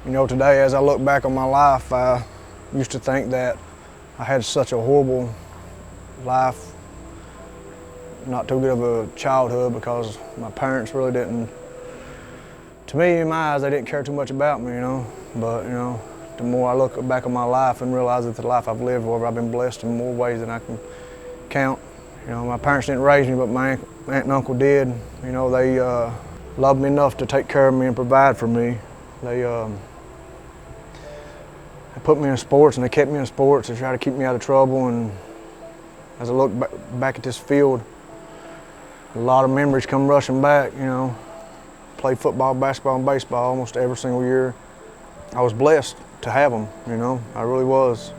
You know, today as I look back on my life, I used to think that I had such a horrible life, not too good of a childhood, because my parents really didn't, to me, in my eyes, they didn't care too much about me, you know. But, you know, the more I look back on my life and realize that the life I've lived, where I've been blessed in more ways than I can count. You know, my parents didn't raise me, but my aunt and uncle did. You know, they loved me enough to take care of me and provide for me. They put me in sports, and they kept me in sports to try to keep me out of trouble. And as I look back at this field, a lot of memories come rushing back, you know. Played football, basketball, and baseball almost every single year. I was blessed to have them, you know, I really was.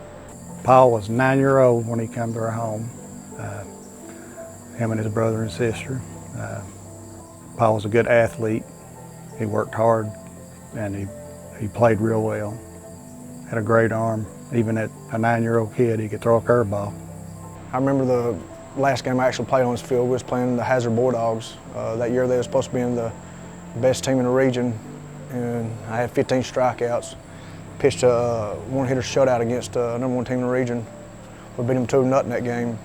Paul was 9-year-old when he came to our home, him and his brother and sister. Paul was a good athlete. He worked hard, and he played real well. Had a great arm. Even at a 9-year-old kid, he could throw a curveball. I remember the last game I actually played on this field. We was playing the Hazard Bulldogs. That year they were supposed to be in the best team in the region, and I had 15 strikeouts. Pitched a one-hitter shutout against number 1 team in the region. We beat them 2-0 that game.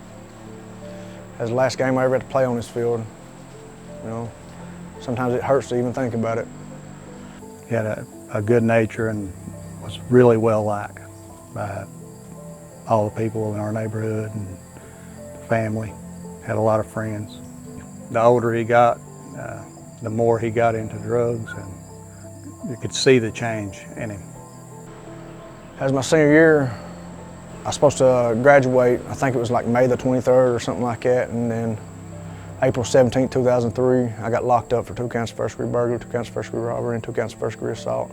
That was the last game I ever had to play on this field. You know, sometimes it hurts to even think about it. He had a good nature and was really well liked by all the people in our neighborhood and the family. Had a lot of friends. The older he got, the more he got into drugs, and you could see the change in him. As my senior year, I was supposed to graduate, I think it was like May the 23rd or something like that, and then April 17, 2003, I got locked up for 2 counts of first-degree burglary, 2 counts of first-degree robbery, and 2 counts of first-degree assault.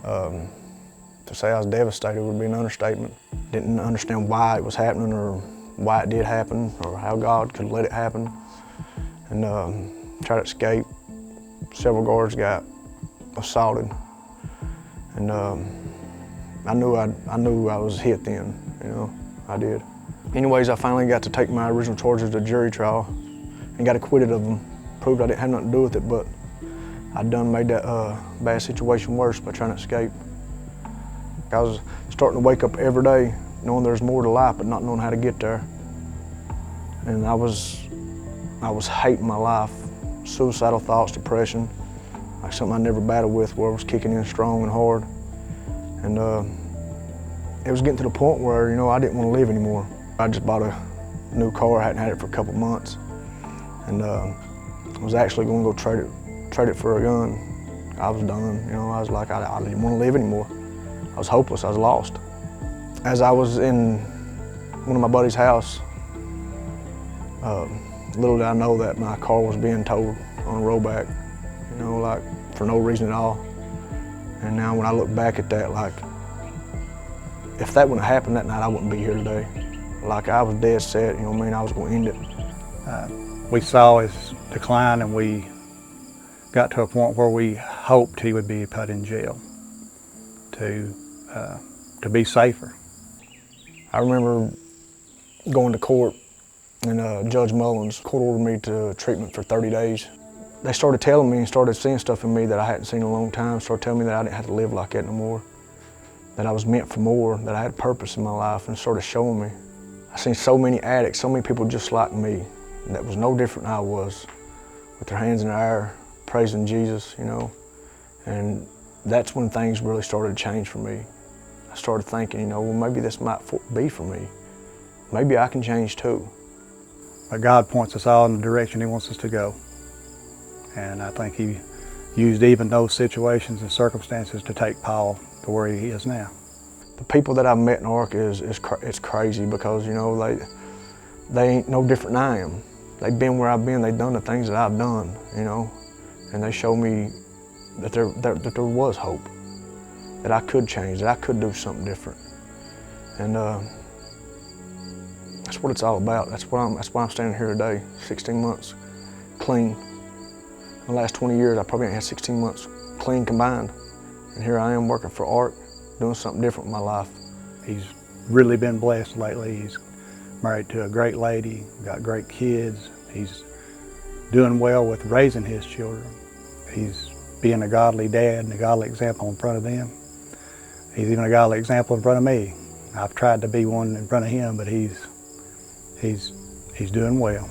To say I was devastated would be an understatement. Didn't understand why it was happening or why it did happen or how God could let it happen. And tried to escape. Several guards got assaulted. And I knew I was hit then, you know, I did. Anyways, I finally got to take my original charges to jury trial and got acquitted of them. Proved I didn't have nothing to do with it, but I'd done made that bad situation worse by trying to escape. I was starting to wake up every day knowing there's more to life, but not knowing how to get there. And I was hating my life. Suicidal thoughts, depression, like something I never battled with, where I was kicking in strong and hard. And it was getting to the point where, you know, I didn't want to live anymore. I just bought a new car, I hadn't had it for a couple months. And I was actually going to go trade it for a gun. I was done, you know, I was like, I didn't want to live anymore. I was hopeless, I was lost. As I was in one of my buddy's house, little did I know that my car was being towed on a rollback, you know, like for no reason at all. And now when I look back at that, like, if that wouldn't have happened that night, I wouldn't be here today. Like, I was dead set, you know what I mean, I was going to end it. We saw his decline, and we got to a point where we hoped he would be put in jail to be safer. I remember going to court, and Judge Mullins court ordered me to treatment for 30 days. They started telling me and started seeing stuff in me that I hadn't seen in a long time, started telling me that I didn't have to live like that no more, that I was meant for more, that I had purpose in my life, and started showing me. I seen so many addicts, so many people just like me, that was no different than I was, with their hands in the air, praising Jesus, you know. And that's when things really started to change for me. I started thinking, you know, well, maybe this might be for me. Maybe I can change too. But God points us all in the direction He wants us to go. And I think He used even those situations and circumstances to take Paul to where he is now. The people that I've met in ARC it's crazy, because, you know, they ain't no different than I am. They've been where I've been, they've done the things that I've done, you know, and they show me that there was hope, that I could change, that I could do something different. And that's what it's all about. That's why I'm standing here today, 16 months clean. In the last 20 years, I probably ain't had 16 months clean combined. And here I am working for ARC, doing something different with my life. He's really been blessed lately. He's married to a great lady, got great kids. He's doing well with raising his children. He's being a godly dad and a godly example in front of them. He's even a godly example in front of me. I've tried to be one in front of him, but he's doing well.